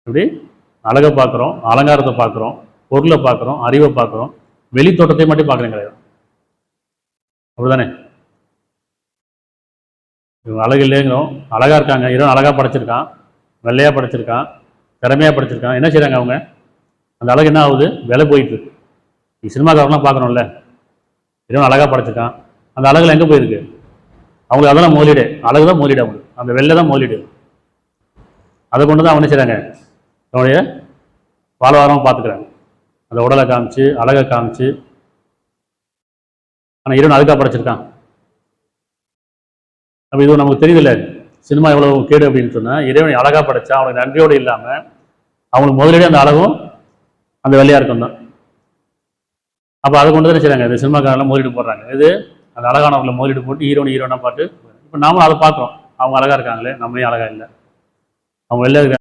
இப்படி அழகை பார்க்குறோம், அலங்காரத்தை பார்க்குறோம், பொருளை பார்க்குறோம், அறிவை பார்க்குறோம், வெளி தோட்டத்தை மட்டும் பார்க்குறேன் கிடையாது. அப்படிதானே? இவங்க அழகு இல்லைங்கிறோம், அழகாக இருக்காங்க, இறைவன் அழகாக படைச்சிருக்கான், வெள்ளையாக படைச்சிருக்கான், திறமையாக படைச்சிருக்கான். என்ன செய்கிறாங்க அவங்க? அந்த அழகு என்ன ஆகுது? விலை போயிட்டு. சினிமாக்காரெலாம் பார்க்குறோம்ல, இறைவன் அழகாக படைச்சிருக்கான், அந்த அழகுல எங்கே போயிருக்கு? அவங்களுக்கு அதெல்லாம் முதலீடு, அழகு தான் முதலீடு, அவங்களுக்கு அந்த வெள்ளை தான் முதலீடு. அதை கொண்டு தான் அவங்க என்ன செய்கிறாங்க? அவனுடைய வாழ்வாரமாக பார்த்துக்கிறாங்க. அந்த உடலை காமிச்சு, அழகை காமிச்சு. ஆனால் இறைவன் அழகாக படைச்சிருக்கான். அப்போ இது நமக்கு தெரியுதில்ல, சினிமா எவ்வளோ கேடு அப்படின்னு சொன்னால், இறைவனை அழகாக படைச்சா அவனுக்கு நன்றியோடு இல்லாமல் அவங்களுக்கு முதலீடு அந்த அழகும் அந்த வெள்ளையாக இருக்கும் தான். அப்போ அதை கொண்டு தான் செய்கிறாங்க, இந்த சினிமாக்காரெல்லாம் முதலீடு போடுறாங்க. இது அந்த அழகானவங்களை முதலீடு போட்டு ஹீரோனா பார்த்து இப்போ நாமளும் அதை பார்க்குறோம். அவங்க அழகாக இருக்காங்களே, நம்மளையும் அழகாக இல்லை, அவங்க வெளில இருக்காங்க.